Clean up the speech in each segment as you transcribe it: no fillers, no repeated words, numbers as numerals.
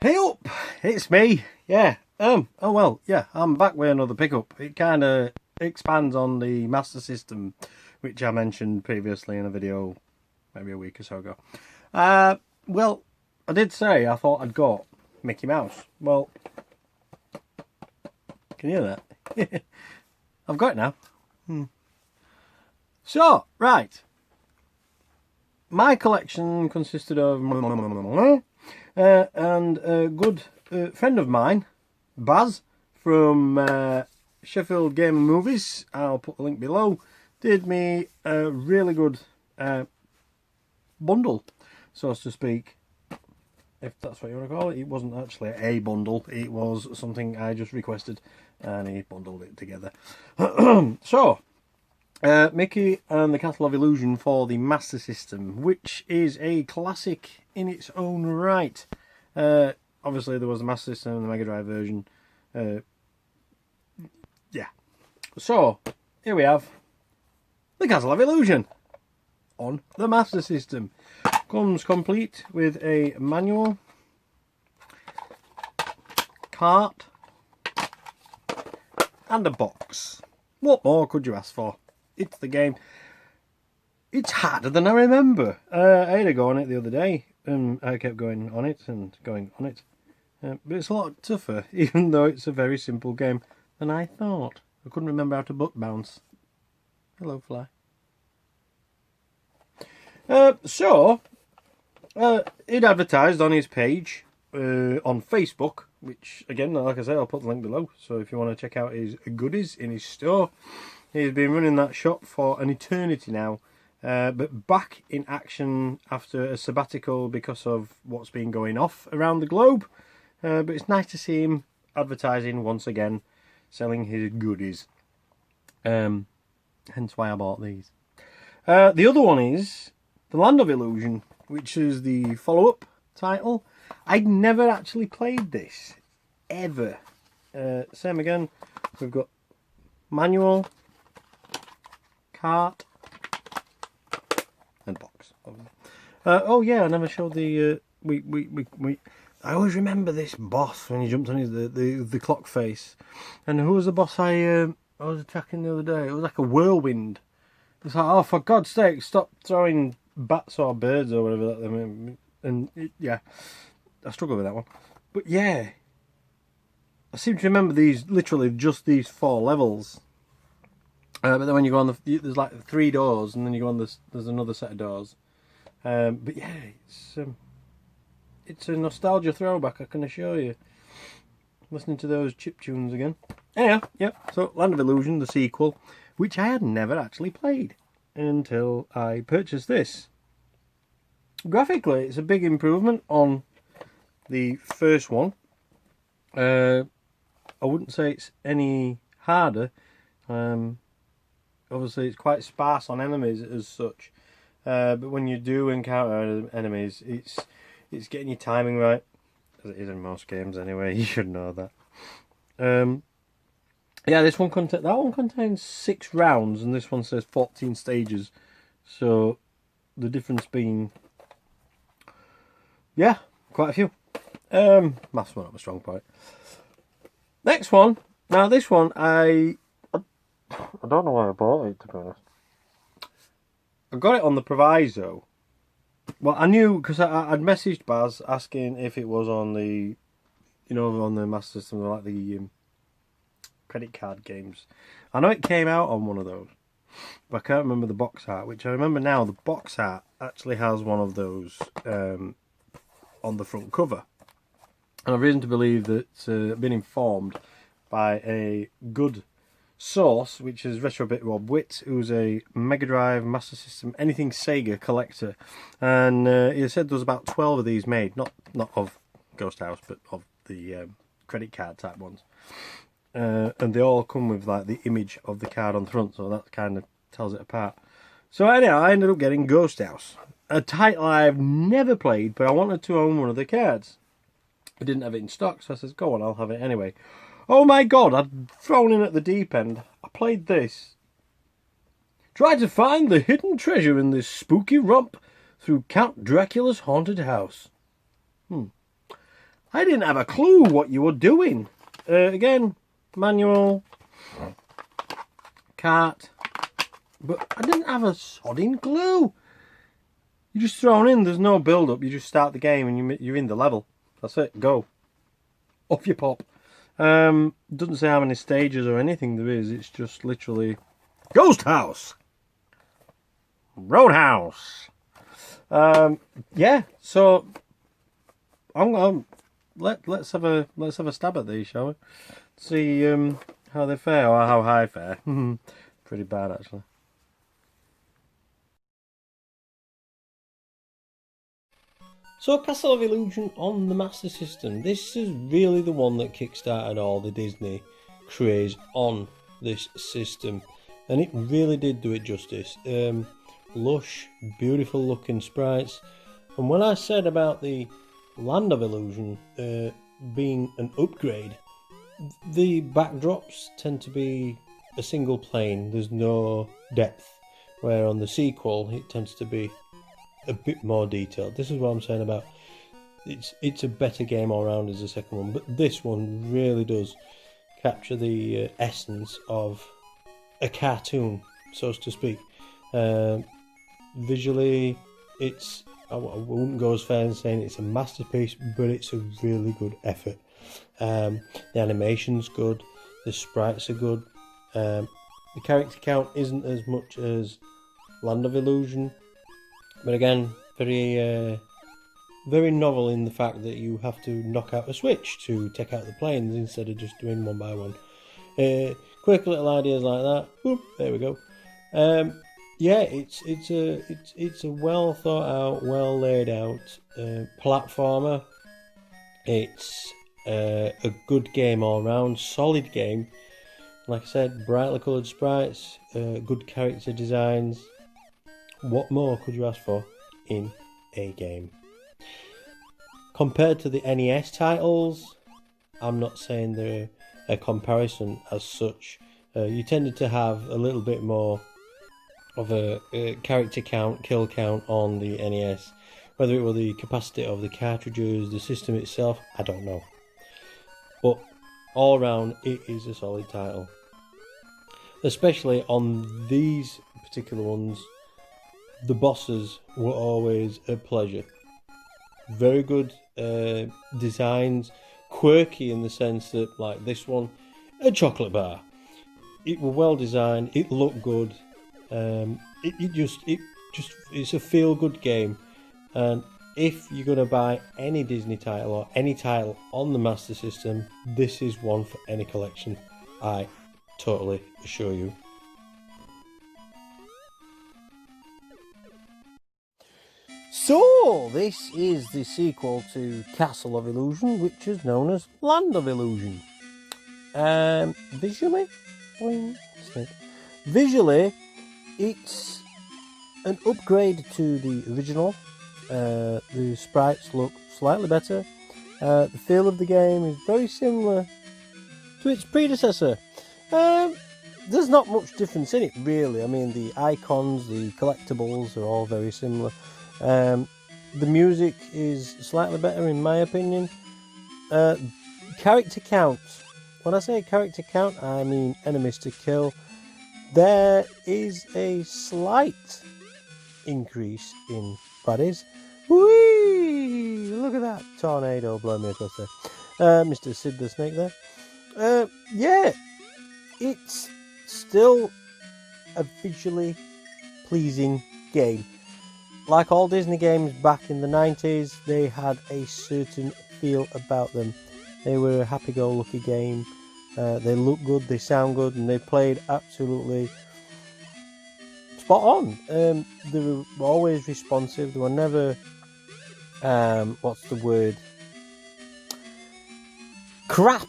Hey up, it's me. Yeah. Oh well, yeah, I'm back with another pickup. It kind of expands on the Master System, which I mentioned previously in a video maybe a week or so ago. Well, I did say I thought I'd got Mickey Mouse. Well, can you hear that? I've got it now. So, right. My collection consisted of and a good friend of mine, Baz, from Sheffield Game and Movies, I'll put the link below, did me a really good bundle, so to speak, if that's what you want to call it. It wasn't actually a bundle, it was something I just requested, and he bundled it together. So, Mickey and the Castle of Illusion for the Master System, which is a classic in its own right. Obviously, there was the Master System and the Mega Drive version. Yeah. So, here we have the Castle of Illusion on the Master System. Comes complete with a manual, cart, and a box. What more could you ask for? It's the game. It's harder than I remember. I had a go on it the other day, and I kept going on it and going on it. But it's a lot tougher, even though it's a very simple game, than I thought. I couldn't remember how to butt bounce. Hello, fly. He'd advertised on his page on Facebook, which, again, like I said, I'll put the link below. So if you want to check out his goodies in his store. He's been running that shop for an eternity now, but back in action after a sabbatical because of what's been going off around the globe. But it's nice to see him advertising once again, selling his goodies. Hence why I bought these. The other one is The Land of Illusion, which is the follow-up title. I'd never actually played this, ever. Same again, we've got manual, cart, and box. Oh yeah, I never showed the I always remember this boss when he jumped on the clock face. And who was the boss I was attacking the other day? It was like a whirlwind. It's like, oh, for God's sake, stop throwing bats or birds or whatever that they mean. And yeah, I struggle with that one. But yeah, I seem to remember these, literally just these 4 levels. But then when you go on there's like 3 doors, and then you go on there's another set of doors. But yeah, it's a nostalgia throwback, I can assure you. Listening to those chip tunes again. Anyhow, yep. So Land of Illusion, the sequel, which I had never actually played until I purchased this. Graphically, it's a big improvement on the first one. I wouldn't say it's any harder. Obviously, it's quite sparse on enemies as such, but when you do encounter enemies, it's getting your timing right, as it is in most games anyway. You should know that. Yeah, that one contains 6 rounds, and this one says 14 stages. So the difference being, yeah, quite a few. Maths were not a strong point. Next one. Now this one I don't know why I bought it, to be honest. I got it on the proviso. Well, I knew, because I'd messaged Baz asking if it was on the, on the Master System, like the credit card games. I know it came out on one of those, but I can't remember the box art, which I remember now. The box art actually has one of those on the front cover. And I've reason to believe that I've been informed by a good source, which is Retrobit Rob Witt, who's a Mega Drive, Master System, anything Sega collector, and he said there was about 12 of these made, not of Ghost House, but of the credit card type ones, and they all come with like the image of the card on the front, so that kind of tells it apart. So anyhow, I ended up getting Ghost House, a title I've never played, but I wanted to own one of the cards. I didn't have it in stock, so I said, go on, I'll have it anyway. Oh my God, I'd thrown in at the deep end. I played this. Try to find the hidden treasure in this spooky romp through Count Dracula's haunted house. I didn't have a clue what you were doing. Again, manual, cart, but I didn't have a sodding clue. You're just thrown in, there's no build-up, you just start the game and you're in the level. That's it, go. Off you pop. Doesn't say how many stages or anything there is, it's just literally Ghost House, Roadhouse. Yeah, so let's have a stab at these, shall we? See how they fare, or how I fare. Pretty bad actually. So Castle of Illusion on the Master System. This is really the one that kickstarted all the Disney craze on this system, and it really did do it justice. Lush, beautiful looking sprites, and when I said about the Land of Illusion being an upgrade, the backdrops tend to be a single plane, there's no depth, where on the sequel it tends to be a bit more detailed. This is what I'm saying about it's a better game all round as the second one, but this one really does capture the essence of a cartoon, so to speak. Visually, I wouldn't go as far as saying it's a masterpiece, but it's a really good effort. The animation's good, the sprites are good, the character count isn't as much as Land of Illusion, but again, very novel in the fact that you have to knock out a switch to take out the planes instead of just doing one by one. Quick little ideas like that. Boop, there we go. Yeah, it's a well thought out, well laid out platformer. It's a good game all round, solid game. Like I said, brightly coloured sprites, good character designs. What more could you ask for in a game? Compared to the NES titles, I'm not saying they're a comparison as such. You tended to have a little bit more of a character count, kill count on the NES. Whether it were the capacity of the cartridges, the system itself, I don't know. But all round, it is a solid title. Especially on these particular ones, the bosses were always a pleasure. Very good designs, quirky in the sense that, like this one, a chocolate bar. It was well designed. It looked good. It's a feel-good game. And if you're gonna buy any Disney title or any title on the Master System, this is one for any collection. I totally assure you. So, this is the sequel to Castle of Illusion, which is known as Land of Illusion. Visually, it's an upgrade to the original. The sprites look slightly better. The feel of the game is very similar to its predecessor. There's not much difference in it, really. I mean, the icons, the collectibles are all very similar. The music is slightly better in my opinion. Character count. When I say character count, I mean enemies to kill. There is a slight increase in baddies. Whee! Look at that tornado blowing me across there. Mr. Sid the Snake there. Yeah, it's still a visually pleasing game. Like all Disney games back in the 90s, they had a certain feel about them. They were a happy-go-lucky game. They look good, they sound good, and they played absolutely spot on. They were always responsive. They were never, what's the word? Crap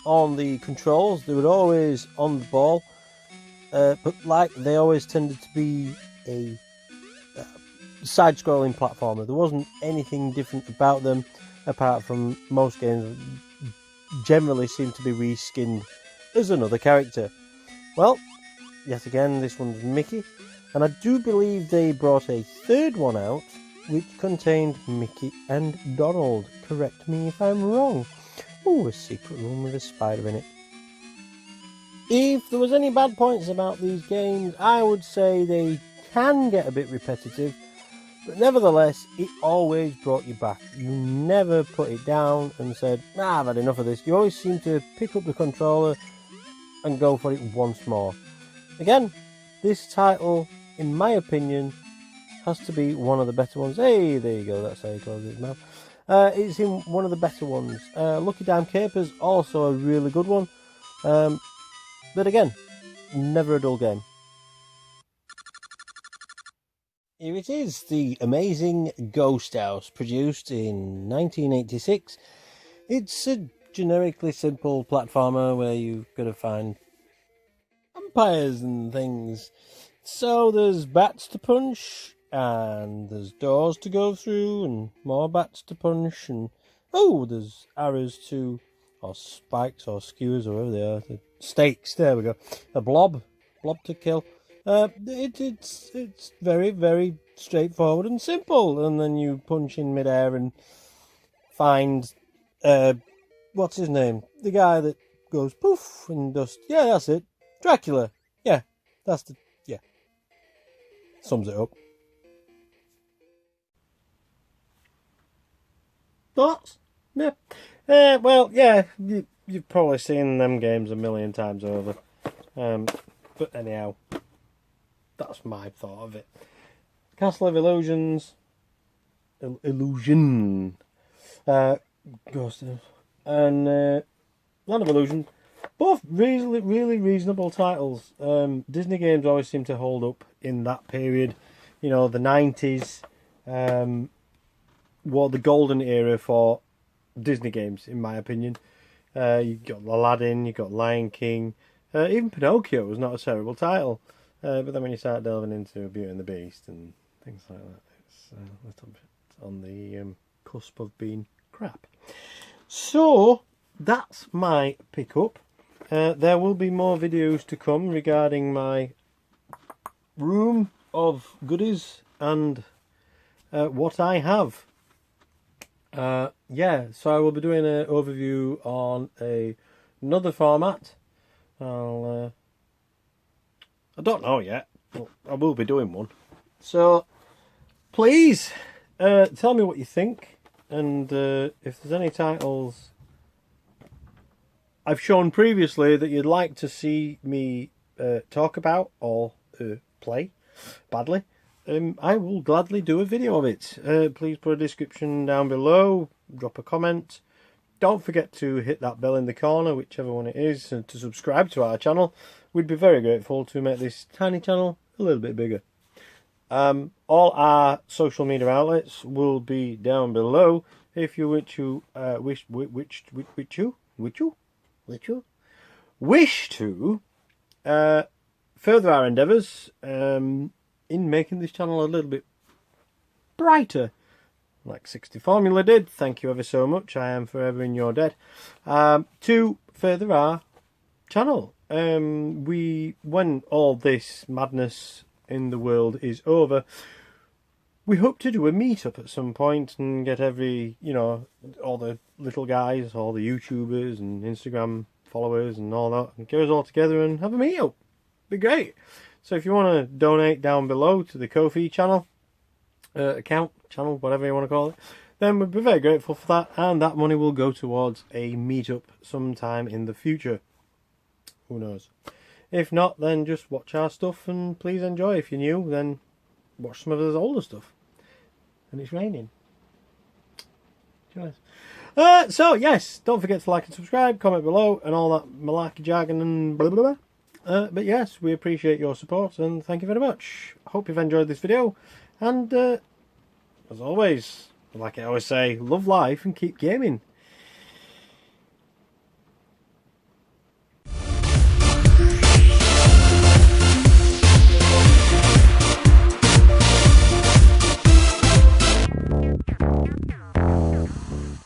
on the controls. They were always on the ball. But like they always tended to be a side-scrolling platformer. There wasn't anything different about them, apart from most games generally seem to be reskinned as another character. Well, yet again, this one's Mickey, and I do believe they brought a third one out which contained Mickey and Donald. Correct me if I'm wrong. Oh, a secret room with a spider in it. If there was any bad points about these games, I would say they can get a bit repetitive, but nevertheless, it always brought you back. You never put it down and said, I've had enough of this. You always seem to pick up the controller and go for it once more. Again, this title, in my opinion, has to be one of the better ones. Hey, there you go, that's how you close his mouth. It's in one of the better ones. Lucky Dime Capers, also a really good one. But again, never a dull game. Here it is, the amazing Ghost House, produced in 1986. It's a generically simple platformer where you've got to find vampires and things. So there's bats to punch, and there's doors to go through, and more bats to punch, and there's arrows to, or spikes, or skewers, or whatever they are, the stakes, there we go, a blob to kill. It's very, very straightforward and simple, and then you punch in midair and find, what's his name? The guy that goes poof and dust. Yeah, that's it. Dracula. Yeah, sums it up. Thoughts? Yeah. Well, yeah, you've probably seen them games a million times over. But anyhow, that's my thought of it. Castle of Illusions, Illusion, Ghost of, and Land of Illusion, both really reasonable titles. Disney games always seem to hold up in that period. You know, the 90s were the golden era for Disney games, in my opinion. You got Aladdin, you got Lion King, even Pinocchio was not a terrible title. But then when you start delving into Beauty and the Beast and things like that, it's a little bit on the cusp of being crap. So that's my pickup. There will be more videos to come regarding my room of goodies and what I have. Yeah, so I will be doing an overview on another format. I don't know yet, but I will be doing one. So please tell me what you think, and if there's any titles I've shown previously that you'd like to see me talk about or play badly, I will gladly do a video of it. Please put a description down below, drop a comment. Don't forget to hit that bell in the corner, whichever one it is, and to subscribe to our channel. We'd be very grateful to make this tiny channel a little bit bigger. All our social media outlets will be down below if you wish to further our endeavours in making this channel a little bit brighter, like 60 Formula did. Thank you ever so much. I am forever in your debt. To further our channel. When all this madness in the world is over, we hope to do a meetup at some point and get all the little guys, all the YouTubers and Instagram followers and all that, and get us all together and have a meetup. Be great. So if you want to donate down below to the Ko-fi channel, channel, whatever you want to call it, then we'd be very grateful for that, and that money will go towards a meetup sometime in the future. Who knows? If not, then just watch our stuff and please enjoy. If you're new, then watch some of us older stuff. And it's raining. Cheers. So yes, don't forget to like and subscribe, comment below, and all that malarkey jargon and blah blah blah. But yes, we appreciate your support and thank you very much. Hope you've enjoyed this video, and as always, like I always say, love life and keep gaming.